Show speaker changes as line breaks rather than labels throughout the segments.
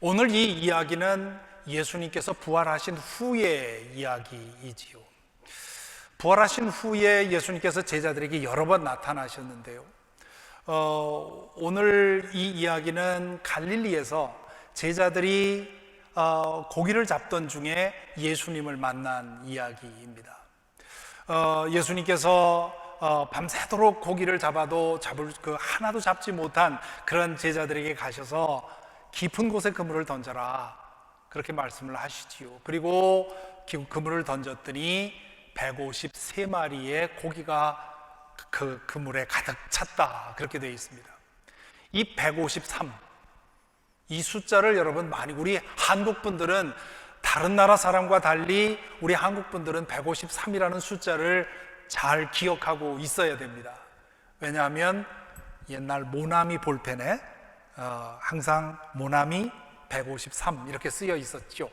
오늘 이 이야기는 예수님께서 부활하신 후의 이야기이지요. 부활하신 후에 예수님께서 제자들에게 여러 번 나타나셨는데요. 오늘 이 이야기는 갈릴리에서 제자들이 고기를 잡던 중에 예수님을 만난 이야기입니다. 예수님께서 밤새도록 고기를 잡아도 하나도 잡지 못한 그런 제자들에게 가셔서 깊은 곳에 그물을 던져라, 그렇게 말씀을 하시지요. 그리고 그물을 던졌더니 153마리의 고기가 그 그물에 가득 찼다, 그렇게 되어 있습니다. 이 153, 이 숫자를 여러분 우리 한국 분들은 다른 나라 사람과 달리 우리 한국 분들은 153이라는 숫자를 잘 기억하고 있어야 됩니다. 왜냐하면 옛날 모나미 볼펜에 항상 모나미 153 이렇게 쓰여 있었죠.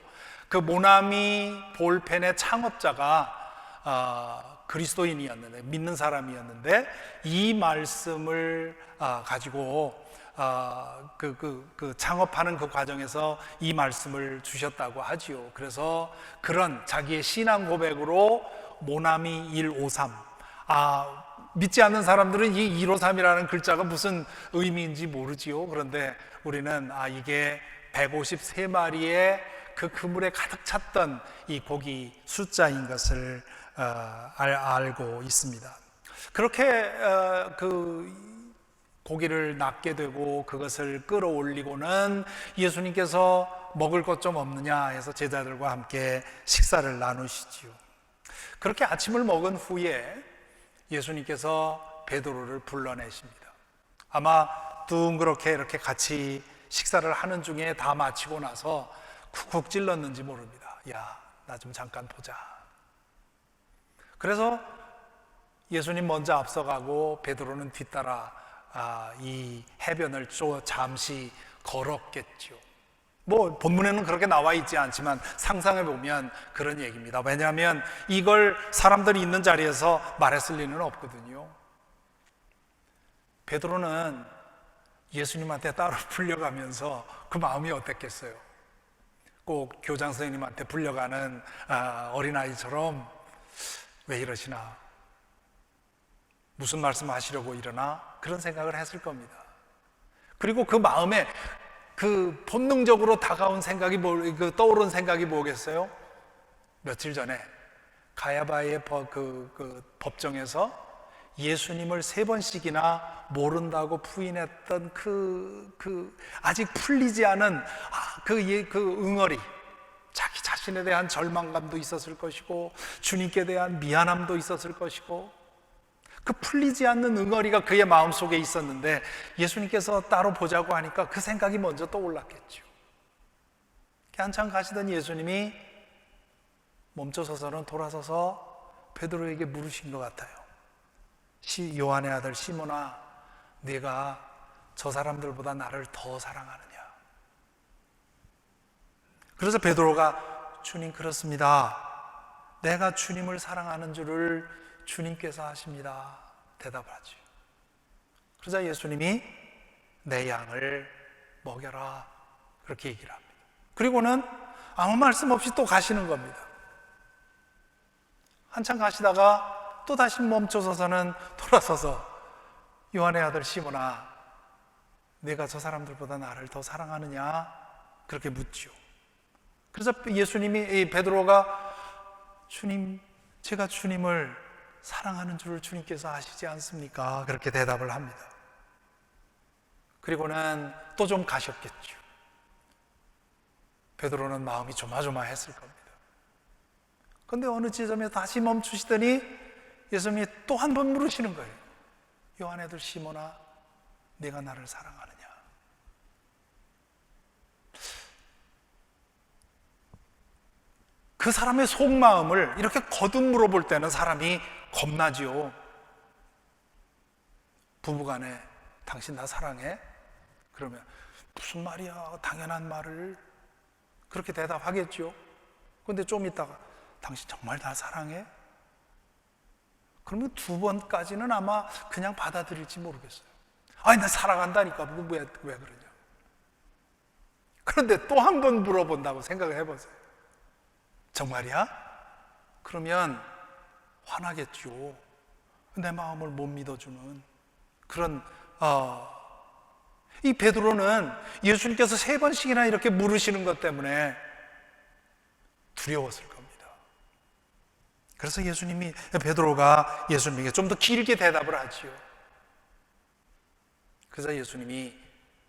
그 모나미 볼펜의 창업자가 그리스도인이었는데, 믿는 사람이었는데, 이 말씀을 가지고 창업하는 그 과정에서 이 말씀을 주셨다고 하지요. 그래서 그런 자기의 신앙 고백으로 모나미 153, 믿지 않는 사람들은 이 153이라는 글자가 무슨 의미인지 모르지요. 그런데 우리는 이게 153마리의 그 그물에 가득 찼던 이 고기 숫자인 것을 알고 있습니다. 그렇게 그 고기를 낚게 되고 그것을 끌어올리고는 예수님께서 먹을 것 좀 없느냐 해서 제자들과 함께 식사를 나누시지요. 그렇게 아침을 먹은 후에 예수님께서 베드로를 불러내십니다. 아마 둥그렇게 이렇게 같이 식사를 하는 중에 다 마치고 나서 쿡쿡 찔렀는지 모릅니다. 야, 나 좀 잠깐 보자. 그래서 예수님 먼저 앞서가고 베드로는 뒤따라 이 해변을 잠시 걸었겠죠. 본문에는 그렇게 나와 있지 않지만 상상해 보면 그런 얘기입니다. 왜냐하면 이걸 사람들이 있는 자리에서 말했을 리는 없거든요. 베드로는 예수님한테 따로 불려가면서 그 마음이 어땠겠어요? 꼭 교장 선생님한테 불려가는 어린아이처럼 왜 이러시나? 무슨 말씀 하시려고 이러나? 그런 생각을 했을 겁니다. 그리고 그 마음에 그 본능적으로 다가온 생각이 떠오른 생각이 뭐겠어요? 며칠 전에 가야바의 법정에서 예수님을 3번씩이나 모른다고 부인했던 아직 풀리지 않은 그 응어리, 자기 자신에 대한 절망감도 있었을 것이고 주님께 대한 미안함도 있었을 것이고, 그 풀리지 않는 응어리가 그의 마음속에 있었는데 예수님께서 따로 보자고 하니까 그 생각이 먼저 떠올랐겠죠. 한참 가시던 예수님이 멈춰서서는 돌아서서 베드로에게 물으신 것 같아요. 요한의 아들 시몬아, 네가 저 사람들보다 나를 더 사랑하느냐? 그래서 베드로가 주님, 그렇습니다. 내가 주님을 사랑하는 줄을 주님께서 아십니다, 대답하지. 그러자 예수님이 내 양을 먹여라, 그렇게 얘기를 합니다. 그리고는 아무 말씀 없이 또 가시는 겁니다. 한참 가시다가 또 다시 멈춰서서는 돌아서서 요한의 아들 시몬아, 내가 저 사람들보다 나를 더 사랑하느냐? 그렇게 묻지요. 그래서 베드로가 주님, 제가 주님을 사랑하는 줄을 주님께서 아시지 않습니까? 그렇게 대답을 합니다. 그리고는 또 좀 가셨겠죠. 베드로는 마음이 조마조마했을 겁니다. 그런데 어느 지점에 다시 멈추시더니 예수님이 또 한 번 물으시는 거예요. 요한의 아들 시몬아, 네가 나를 사랑하느냐? 그 사람의 속마음을 이렇게 거듭 물어볼 때는 사람이 겁나지요. 부부간에 당신 나 사랑해? 그러면 무슨 말이야, 당연한 말을, 그렇게 대답하겠죠. 그런데 좀 있다가 당신 정말 나 사랑해? 그러면 2번까지는 아마 그냥 받아들일지 모르겠어요. 아니 나 사랑한다니까 왜 그러냐? 그런데 또 한 번 물어본다고 생각을 해보세요. 정말이야? 그러면 화나겠죠. 내 마음을 못 믿어주는 그런 이 베드로는 예수님께서 3번씩이나 이렇게 물으시는 것 때문에 두려웠을 겁니다. 그래서 베드로가 예수님에게 좀 더 길게 대답을 하지요. 그래서 예수님이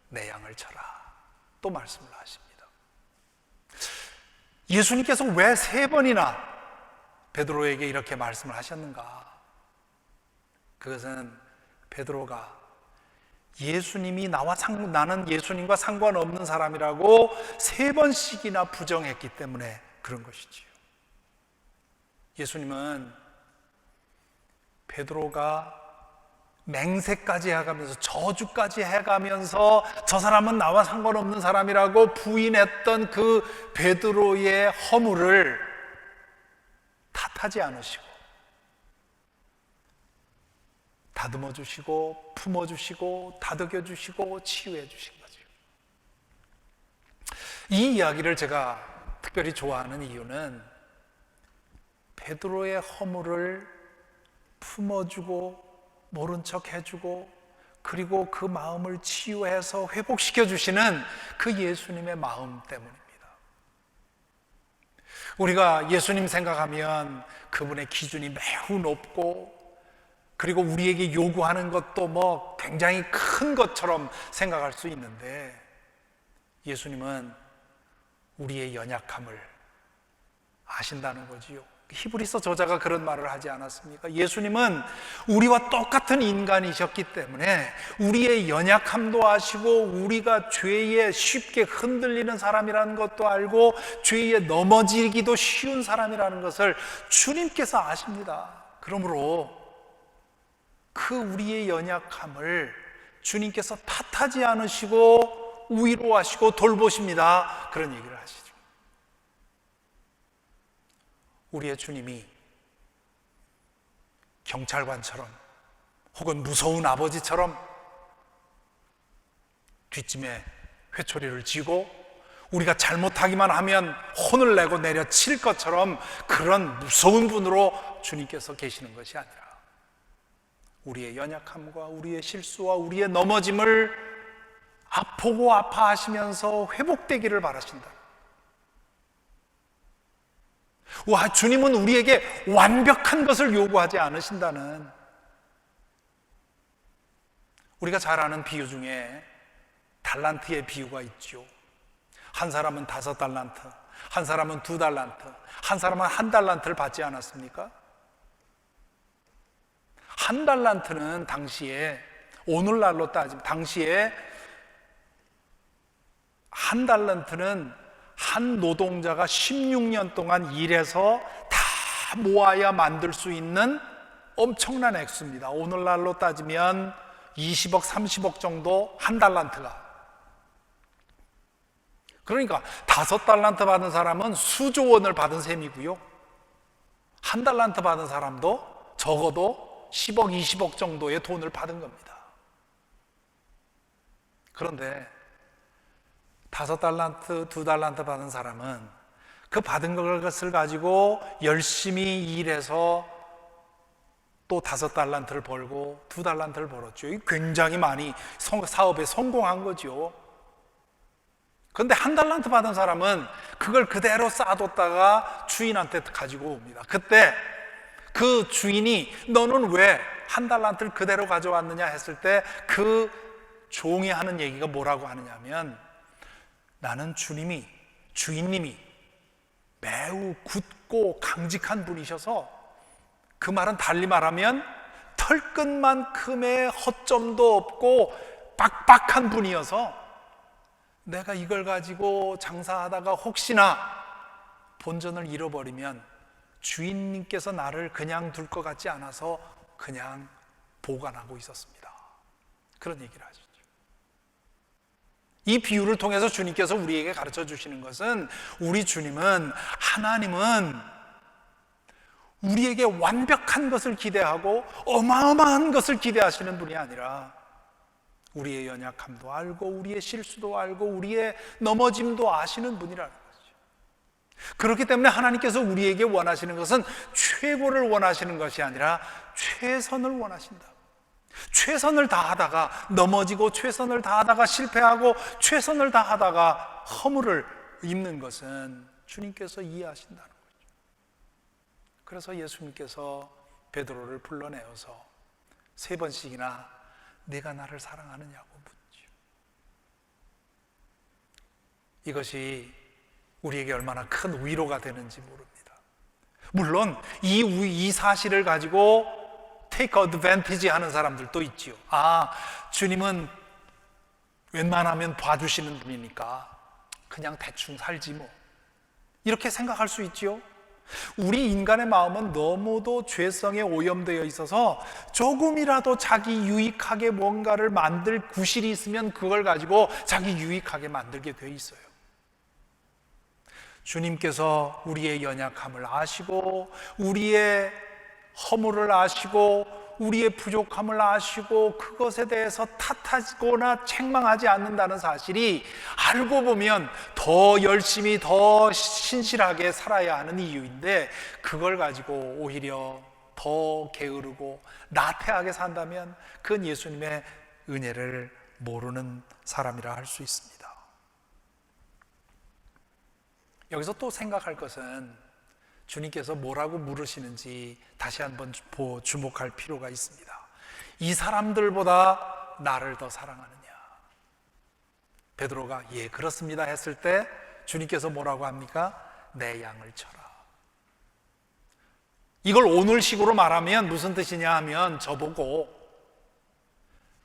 내 양을 쳐라 또 말씀을 하십니다. 예수님께서 왜 3번이나 베드로에게 이렇게 말씀을 하셨는가? 그것은 베드로가 나는 예수님과 상관없는 사람이라고 3번씩이나 부정했기 때문에 그런 것이지요. 예수님은 베드로가 맹세까지 해가면서 저주까지 해가면서 저 사람은 나와 상관없는 사람이라고 부인했던 그 베드로의 허물을 탓하지 않으시고 다듬어 주시고 품어 주시고 다독여 주시고 치유해 주신 거죠. 이 이야기를 제가 특별히 좋아하는 이유는 베드로의 허물을 품어주고 모른 척 해주고 그리고 그 마음을 치유해서 회복시켜 주시는 그 예수님의 마음 때문입니다. 우리가 예수님 생각하면 그분의 기준이 매우 높고 그리고 우리에게 요구하는 것도 굉장히 큰 것처럼 생각할 수 있는데 예수님은 우리의 연약함을 아신다는 거지요. 히브리서 저자가 그런 말을 하지 않았습니까? 예수님은 우리와 똑같은 인간이셨기 때문에 우리의 연약함도 아시고 우리가 죄에 쉽게 흔들리는 사람이라는 것도 알고 죄에 넘어지기도 쉬운 사람이라는 것을 주님께서 아십니다. 그러므로 그 우리의 연약함을 주님께서 탓하지 않으시고 위로하시고 돌보십니다. 그런 얘기를 하시죠. 우리의 주님이 경찰관처럼 혹은 무서운 아버지처럼 뒷짐에 회초리를 쥐고 우리가 잘못하기만 하면 혼을 내고 내려칠 것처럼 그런 무서운 분으로 주님께서 계시는 것이 아니라 우리의 연약함과 우리의 실수와 우리의 넘어짐을 보고 아파하시면서 회복되기를 바라신다. 주님은 우리에게 완벽한 것을 요구하지 않으신다는, 우리가 잘 아는 비유 중에 달란트의 비유가 있죠. 한 사람은 5달란트, 한 사람은 2달란트, 한 사람은 1달란트를 받지 않았습니까? 1달란트는 당시에, 오늘날로 따지면 당시에 1달란트는 한 노동자가 16년 동안 일해서 다 모아야 만들 수 있는 엄청난 액수입니다. 오늘날로 따지면 20억, 30억 정도 1달란트가. 그러니까 5달란트 받은 사람은 수조 원을 받은 셈이고요. 1달란트 받은 사람도 적어도 10억, 20억 정도의 돈을 받은 겁니다. 그런데 5달란트, 2달란트 받은 사람은 그 받은 것을 가지고 열심히 일해서 또 5달란트를 벌고 2달란트를 벌었죠. 굉장히 많이 사업에 성공한 거죠. 그런데 1달란트 받은 사람은 그걸 그대로 쌓아뒀다가 주인한테 가지고 옵니다. 그때 그 주인이 너는 왜 1달란트를 그대로 가져왔느냐 했을 때 그 종이 하는 얘기가 뭐라고 하느냐면, 나는 주인님이 매우 굳고 강직한 분이셔서, 그 말은 달리 말하면 털끝만큼의 허점도 없고 빡빡한 분이어서 내가 이걸 가지고 장사하다가 혹시나 본전을 잃어버리면 주인님께서 나를 그냥 둘 것 같지 않아서 그냥 보관하고 있었습니다. 그런 얘기를 하시죠. 이 비유를 통해서 주님께서 우리에게 가르쳐 주시는 것은, 우리 주님은, 하나님은 우리에게 완벽한 것을 기대하고 어마어마한 것을 기대하시는 분이 아니라 우리의 연약함도 알고 우리의 실수도 알고 우리의 넘어짐도 아시는 분이라는 거죠. 그렇기 때문에 하나님께서 우리에게 원하시는 것은 최고를 원하시는 것이 아니라 최선을 원하신다. 최선을 다하다가 넘어지고 최선을 다하다가 실패하고 최선을 다하다가 허물을 입는 것은 주님께서 이해하신다는 거죠. 그래서 예수님께서 베드로를 불러내어서 3번씩이나 네가 나를 사랑하느냐고 묻죠. 이것이 우리에게 얼마나 큰 위로가 되는지 모릅니다. 물론 이 사실을 가지고 take advantage 하는 사람들도 있지요. 주님은 웬만하면 봐주시는 분이니까 그냥 대충 살지 뭐, 이렇게 생각할 수 있지요. 우리 인간의 마음은 너무도 죄성에 오염되어 있어서 조금이라도 자기 유익하게 뭔가를 만들 구실이 있으면 그걸 가지고 자기 유익하게 만들게 돼 있어요. 주님께서 우리의 연약함을 아시고 우리의 허물을 아시고 우리의 부족함을 아시고 그것에 대해서 탓하거나 책망하지 않는다는 사실이 알고 보면 더 열심히 더 신실하게 살아야 하는 이유인데, 그걸 가지고 오히려 더 게으르고 나태하게 산다면 그건 예수님의 은혜를 모르는 사람이라 할 수 있습니다. 여기서 또 생각할 것은 주님께서 뭐라고 물으시는지 다시 한번 주목할 필요가 있습니다. 이 사람들보다 나를 더 사랑하느냐? 베드로가 예 그렇습니다 했을 때 주님께서 뭐라고 합니까? 내 양을 쳐라. 이걸 오늘식으로 말하면 무슨 뜻이냐 하면 저보고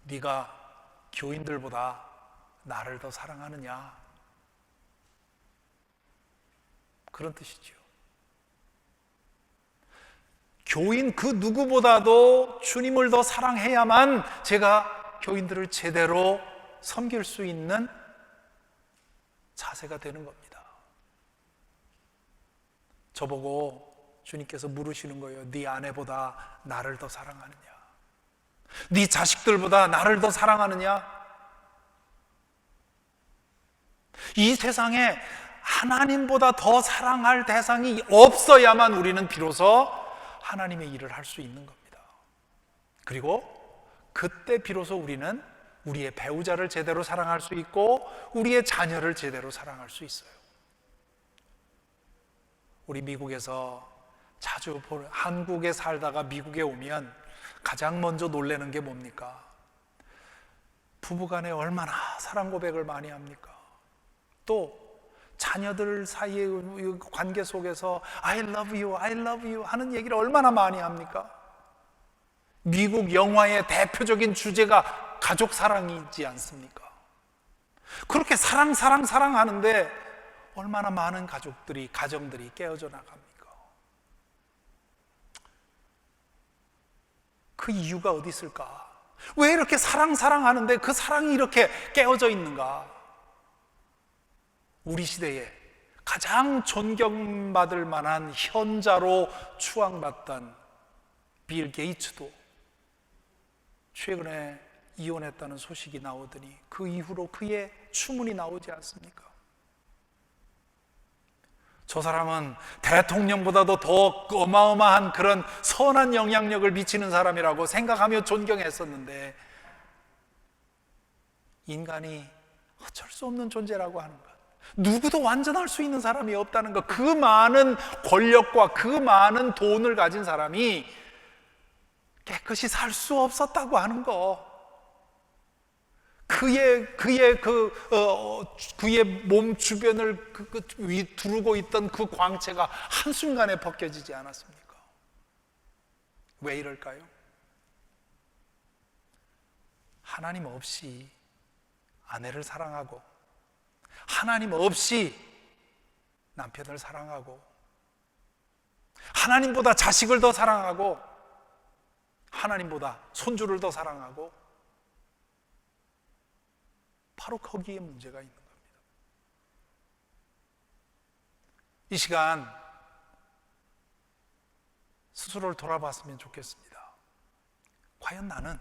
네가 교인들보다 나를 더 사랑하느냐, 그런 뜻이죠. 교인 그 누구보다도 주님을 더 사랑해야만 제가 교인들을 제대로 섬길 수 있는 자세가 되는 겁니다. 저보고 주님께서 물으시는 거예요. 네 아내보다 나를 더 사랑하느냐? 네 자식들보다 나를 더 사랑하느냐? 이 세상에 하나님보다 더 사랑할 대상이 없어야만 우리는 비로소 하나님의 일을 할 수 있는 겁니다. 그리고 그때 비로소 우리는 우리의 배우자를 제대로 사랑할 수 있고 우리의 자녀를 제대로 사랑할 수 있어요. 우리 미국에서 자주 한국에 살다가 미국에 오면 가장 먼저 놀라는 게 뭡니까? 부부간에 얼마나 사랑 고백을 많이 합니까? 또 자녀들 사이의 관계 속에서 I love you, I love you 하는 얘기를 얼마나 많이 합니까? 미국 영화의 대표적인 주제가 가족 사랑이지 않습니까? 그렇게 사랑하는데 얼마나 많은 가정들이 깨어져 나갑니까? 그 이유가 어디 있을까? 왜 이렇게 사랑하는데 그 사랑이 이렇게 깨어져 있는가? 우리 시대에 가장 존경받을 만한 현자로 추앙받던 빌 게이츠도 최근에 이혼했다는 소식이 나오더니 그 이후로 그의 추문이 나오지 않습니까? 저 사람은 대통령보다도 더 어마어마한 그런 선한 영향력을 미치는 사람이라고 생각하며 존경했었는데 인간이 어쩔 수 없는 존재라고 하는 것, 누구도 완전할 수 있는 사람이 없다는 것, 그 많은 권력과 그 많은 돈을 가진 사람이 깨끗이 살 수 없었다고 하는 거, 그의 몸 주변을 두르고 있던 그 광채가 한순간에 벗겨지지 않았습니까? 왜 이럴까요? 하나님 없이 아내를 사랑하고 하나님 없이 남편을 사랑하고 하나님보다 자식을 더 사랑하고 하나님보다 손주를 더 사랑하고, 바로 거기에 문제가 있는 겁니다. 이 시간 스스로를 돌아봤으면 좋겠습니다. 과연 나는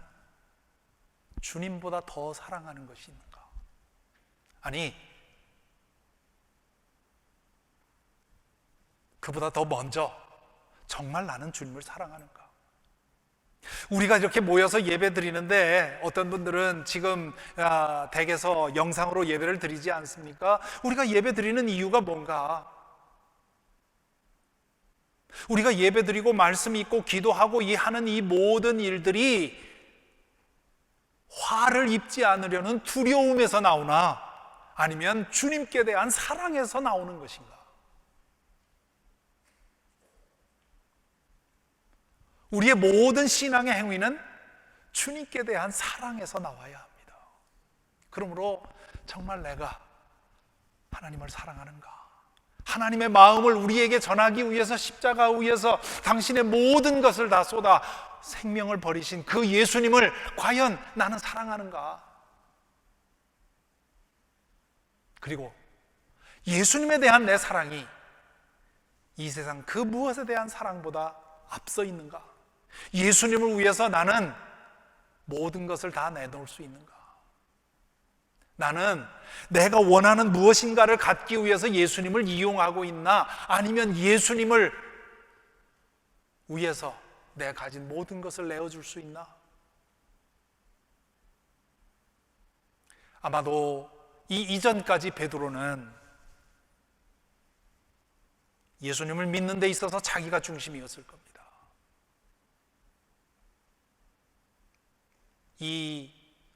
주님보다 더 사랑하는 것이 있는가? 아니, 그보다 더 먼저 정말 나는 주님을 사랑하는가? 우리가 이렇게 모여서 예배 드리는데 어떤 분들은 지금 댁에서 영상으로 예배를 드리지 않습니까? 우리가 예배 드리는 이유가 뭔가? 우리가 예배 드리고 말씀 읽고 기도하고 하는 이 모든 일들이 화를 입지 않으려는 두려움에서 나오나 아니면 주님께 대한 사랑에서 나오는 것인가? 우리의 모든 신앙의 행위는 주님께 대한 사랑에서 나와야 합니다. 그러므로 정말 내가 하나님을 사랑하는가? 하나님의 마음을 우리에게 전하기 위해서 십자가 위에서 당신의 모든 것을 다 쏟아 생명을 버리신 그 예수님을 과연 나는 사랑하는가? 그리고 예수님에 대한 내 사랑이 이 세상 그 무엇에 대한 사랑보다 앞서 있는가? 예수님을 위해서 나는 모든 것을 다 내놓을 수 있는가? 나는 내가 원하는 무엇인가를 갖기 위해서 예수님을 이용하고 있나? 아니면 예수님을 위해서 내가 가진 모든 것을 내어줄 수 있나? 아마도 이 이전까지 베드로는 예수님을 믿는 데 있어서 자기가 중심이었을 겁니다. 이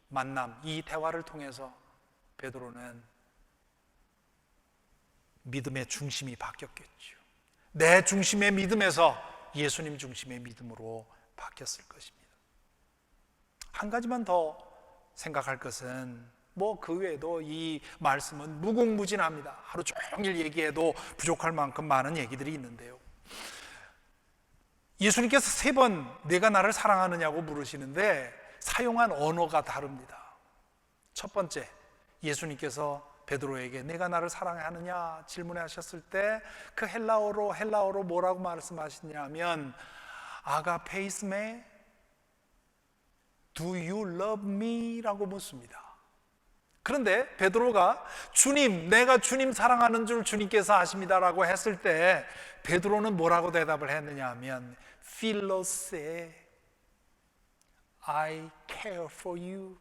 만남, 이 대화를 통해서 베드로는 믿음의 중심이 바뀌었겠죠. 내 중심의 믿음에서 예수님 중심의 믿음으로 바뀌었을 것입니다. 한 가지만 더 생각할 것은 그 외에도 이 말씀은 무궁무진합니다. 하루 종일 얘기해도 부족할 만큼 많은 얘기들이 있는데요. 예수님께서 3번 내가 나를 사랑하느냐고 물으시는데 사용한 언어가 다릅니다. 첫 번째, 예수님께서 베드로에게 내가 나를 사랑하느냐 질문하셨을 때 그 헬라어로 뭐라고 말씀하시냐면 아가페이스메 Do you love me? 라고 묻습니다. 그런데 베드로가 주님, 내가 주님 사랑하는 줄 주님께서 아십니다 라고 했을 때 베드로는 뭐라고 대답을 했느냐 하면 필로세 I care for you.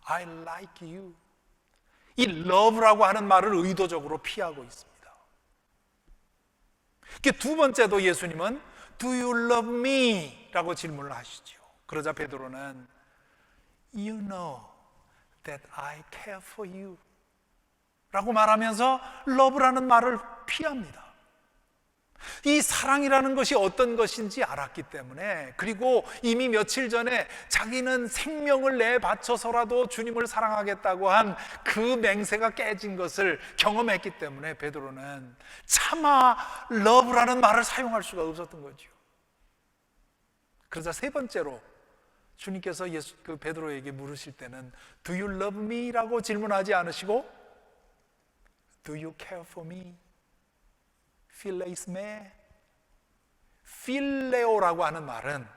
I like you. 이 love라고 하는 말을 의도적으로 피하고 있습니다. 두 번째도 예수님은 Do you love me? 라고 질문을 하시죠. 그러자 베드로는 You know that I care for you 라고 말하면서 love라는 말을 피합니다. 이 사랑이라는 것이 어떤 것인지 알았기 때문에, 그리고 이미 며칠 전에 자기는 생명을 내바쳐서라도 주님을 사랑하겠다고 한 그 맹세가 깨진 것을 경험했기 때문에 베드로는 차마 love라는 말을 사용할 수가 없었던 거죠. 그러자 세 번째로 주님께서 베드로에게 물으실 때는 Do you love me? 라고 질문하지 않으시고 Do you care for me? 필레이스메, 필레오라고 하는 말은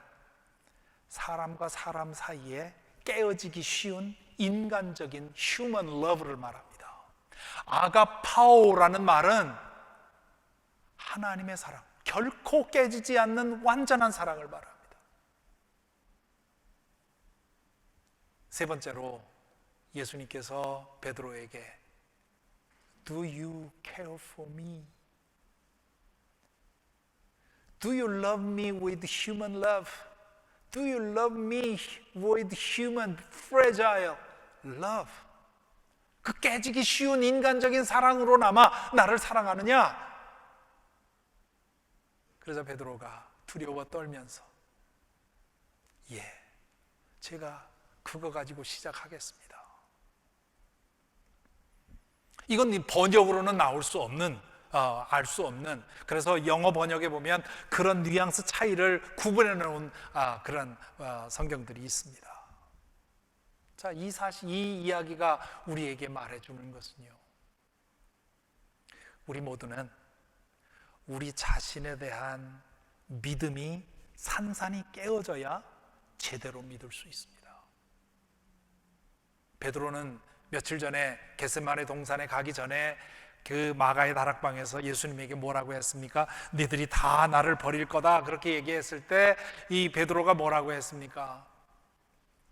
사람과 사람 사이에 깨어지기 쉬운 인간적인 human love를 말합니다. 아가파오라는 말은 하나님의 사랑, 결코 깨지지 않는 완전한 사랑을 말합니다. 세 번째로 예수님께서 베드로에게 Do you care for me? Do you love me with human love? Do you love me with human fragile love? 그 깨지기 쉬운 인간적인 사랑으로나마 나를 사랑하느냐? 그래서 베드로가 두려워 떨면서 제가 그거 가지고 시작하겠습니다. 이건 번역으로는 나올 수 없는 알 수 없는, 그래서 영어 번역에 보면 그런 뉘앙스 차이를 구분해 놓은 그런 성경들이 있습니다. 자, 이 이야기가 우리에게 말해주는 것은요, 우리 모두는 우리 자신에 대한 믿음이 산산이 깨어져야 제대로 믿을 수 있습니다. 베드로는 며칠 전에 겟세마네 동산에 가기 전에 그 마가의 다락방에서 예수님에게 뭐라고 했습니까? 너희들이 다 나를 버릴 거다, 그렇게 얘기했을 때 이 베드로가 뭐라고 했습니까?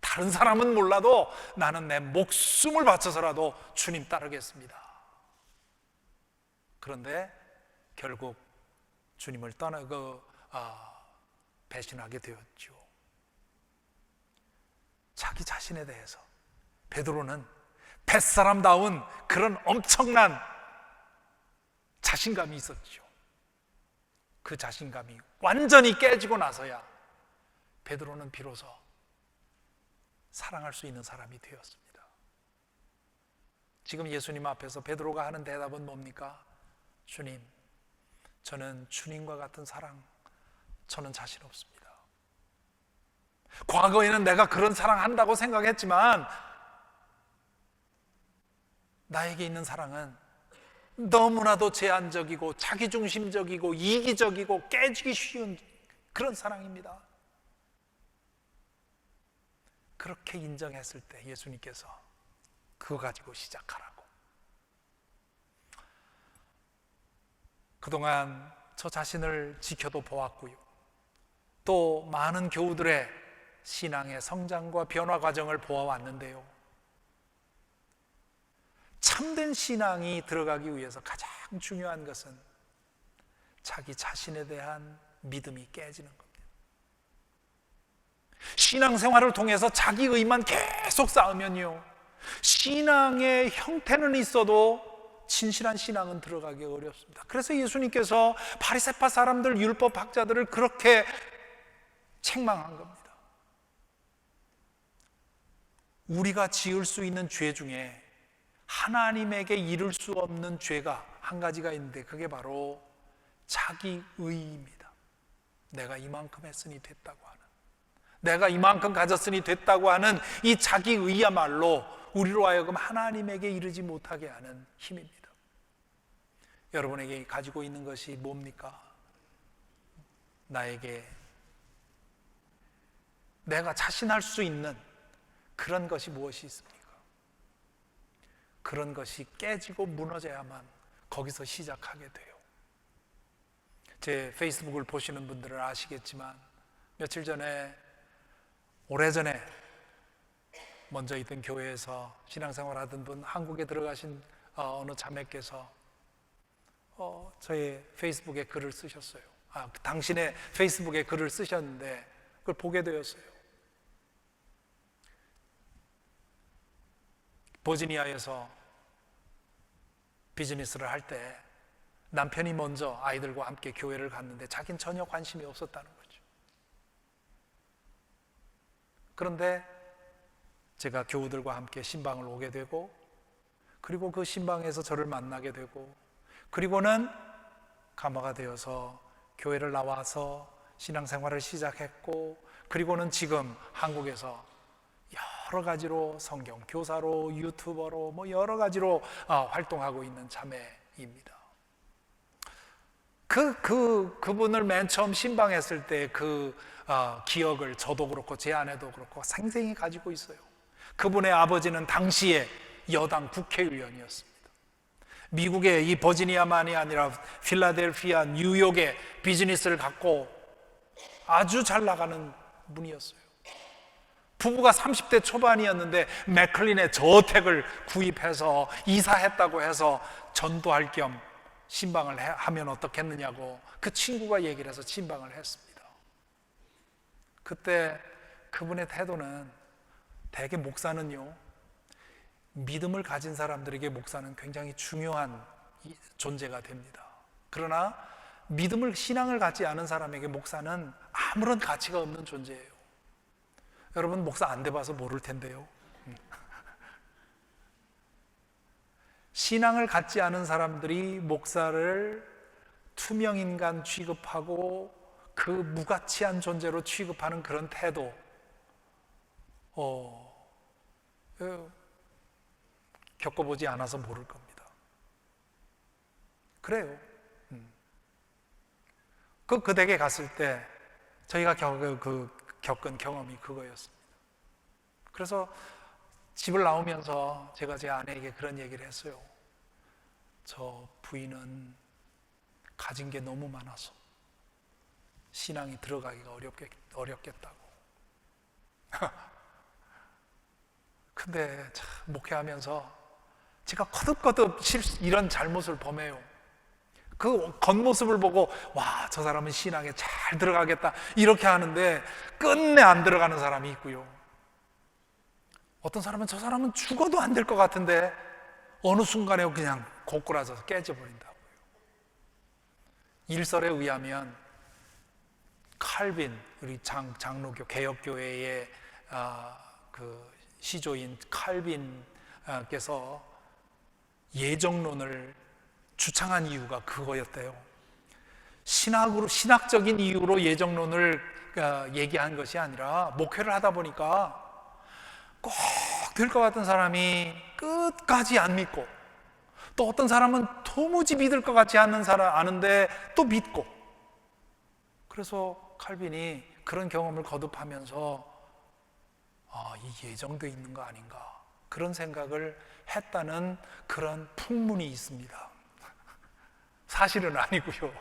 다른 사람은 몰라도 나는 내 목숨을 바쳐서라도 주님 따르겠습니다. 그런데 결국 주님을 배신하게 되었죠. 자기 자신에 대해서 베드로는 뱃사람다운 그런 엄청난 자신감이 있었죠. 그 자신감이 완전히 깨지고 나서야 베드로는 비로소 사랑할 수 있는 사람이 되었습니다. 지금 예수님 앞에서 베드로가 하는 대답은 뭡니까? 주님, 저는 주님과 같은 사랑, 저는 자신 없습니다. 과거에는 내가 그런 사랑한다고 생각했지만 나에게 있는 사랑은 너무나도 제한적이고 자기중심적이고 이기적이고 깨지기 쉬운 그런 사랑입니다. 그렇게 인정했을 때 예수님께서 그거 가지고 시작하라고. 그동안 저 자신을 지켜도 보았고요, 또 많은 교우들의 신앙의 성장과 변화 과정을 보아왔는데요, 참된 신앙이 들어가기 위해서 가장 중요한 것은 자기 자신에 대한 믿음이 깨지는 겁니다. 신앙생활을 통해서 자기의만 계속 쌓으면요, 신앙의 형태는 있어도 진실한 신앙은 들어가기 어렵습니다. 그래서 예수님께서 바리새파 사람들, 율법 학자들을 그렇게 책망한 겁니다. 우리가 지을 수 있는 죄 중에 하나님에게 이를 수 없는 죄가 한 가지가 있는데 그게 바로 자기의입니다. 내가 이만큼 했으니 됐다고 하는, 내가 이만큼 가졌으니 됐다고 하는 이 자기의야말로 우리로 하여금 하나님에게 이르지 못하게 하는 힘입니다. 여러분에게 가지고 있는 것이 뭡니까? 나에게 내가 자신할 수 있는 그런 것이 무엇이 있습니까? 그런 것이 깨지고 무너져야만 거기서 시작하게 돼요. 제 페이스북을 보시는 분들은 아시겠지만 며칠 전에, 오래전에 먼저 있던 교회에서 신앙생활 하던 분, 한국에 들어가신 어느 자매께서 저의 페이스북에 글을 쓰셨어요. 당신의 페이스북에 글을 쓰셨는데 그걸 보게 되었어요. 버지니아에서 비즈니스를 할 때 남편이 먼저 아이들과 함께 교회를 갔는데 자기는 전혀 관심이 없었다는 거죠. 그런데 제가 교우들과 함께 신방을 오게 되고, 그리고 그 신방에서 저를 만나게 되고, 그리고는 감화가 되어서 교회를 나와서 신앙생활을 시작했고, 그리고는 지금 한국에서 여러 가지로 성경 교사로, 유튜버로 뭐 여러 가지로 활동하고 있는 자매입니다. 그분을 맨 처음 신방했을 때 그 기억을 저도 그렇고 제 아내도 그렇고 생생히 가지고 있어요. 그분의 아버지는 당시에 여당 국회의원이었습니다. 미국의 이 버지니아만이 아니라 필라델피아, 뉴욕의 비즈니스를 갖고 아주 잘 나가는 분이었어요. 부부가 30대 초반이었는데 맥클린의 저택을 구입해서 이사했다고 해서 전도할 겸 신방을 하면 어떻겠느냐고 그 친구가 얘기를 해서 신방을 했습니다. 그때 그분의 태도는, 대개 목사는요, 믿음을 가진 사람들에게 목사는 굉장히 중요한 존재가 됩니다. 그러나 신앙을 갖지 않은 사람에게 목사는 아무런 가치가 없는 존재예요. 여러분 목사 안 돼봐서 모를 텐데요, 신앙을 갖지 않은 사람들이 목사를 투명인간 취급하고 그 무가치한 존재로 취급하는 그런 태도, 겪어보지 않아서 모를 겁니다. 그래요. 그 댁에 갔을 때 저희가 겪은 경험이 그거였습니다. 그래서 집을 나오면서 제가 제 아내에게 그런 얘기를 했어요. 저 부인은 가진 게 너무 많아서 신앙이 들어가기가 어렵겠다고. 근데 참 목회하면서 제가 거듭거듭 이런 잘못을 범해요. 그 겉모습을 보고 와, 저 사람은 신앙에 잘 들어가겠다 이렇게 하는데 끝내 안 들어가는 사람이 있고요. 어떤 사람은 저 사람은 죽어도 안 될 것 같은데 어느 순간에 그냥 고꾸라져서 깨져버린다고요. 일설에 의하면 칼빈, 우리 장로교 개혁교회의 그 시조인 칼빈께서 예정론을 주창한 이유가 그거였대요. 신학적인 이유로 예정론을 얘기한 것이 아니라 목회를 하다 보니까 꼭 될 것 같은 사람이 끝까지 안 믿고, 또 어떤 사람은 도무지 믿을 것 같지 않는 사람 아는데 또 믿고, 그래서 칼빈이 그런 경험을 거듭하면서 이 예정돼 있는 거 아닌가 그런 생각을 했다는 그런 풍문이 있습니다. 사실은 아니고요.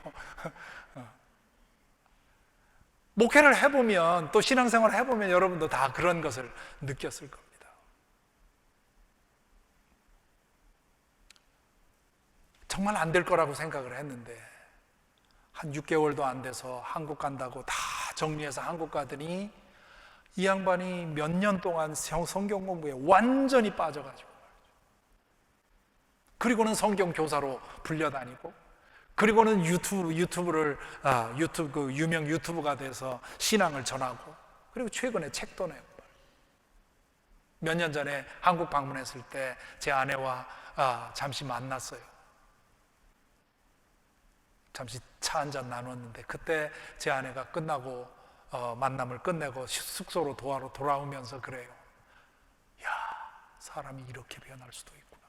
목회를 해보면, 또 신앙생활을 해보면 여러분도 다 그런 것을 느꼈을 겁니다. 정말 안 될 거라고 생각을 했는데 한 6개월도 안 돼서 한국 간다고 다 정리해서 한국 가더니 이 양반이 몇 년 동안 성경 공부에 완전히 빠져가지고, 그리고는 성경 교사로 불려다니고, 그리고는 유튜브 그 유명 유튜브가 돼서 신앙을 전하고, 그리고 최근에 책도 내고. 몇 년 전에 한국 방문했을 때 제 아내와 잠시 만났어요. 잠시 차 한잔 나눴는데, 그때 제 아내가 끝나고 만남을 끝내고 숙소로 돌아오면서 그래요. 야, 사람이 이렇게 변할 수도 있구나.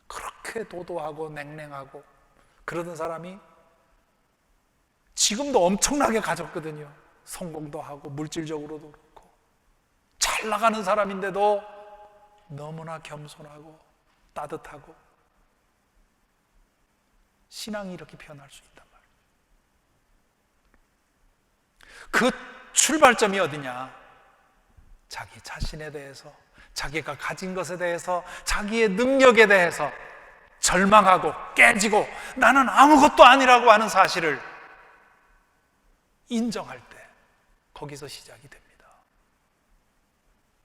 그렇게 도도하고 냉랭하고 그러던 사람이 지금도 엄청나게 가졌거든요. 성공도 하고 물질적으로도 그렇고 잘 나가는 사람인데도 너무나 겸손하고 따뜻하고, 신앙이 이렇게 변할 수 있단 말이에요. 그 출발점이 어디냐? 자기 자신에 대해서, 자기가 가진 것에 대해서, 자기의 능력에 대해서 절망하고 깨지고 나는 아무것도 아니라고 하는 사실을 인정할 때, 거기서 시작이 됩니다.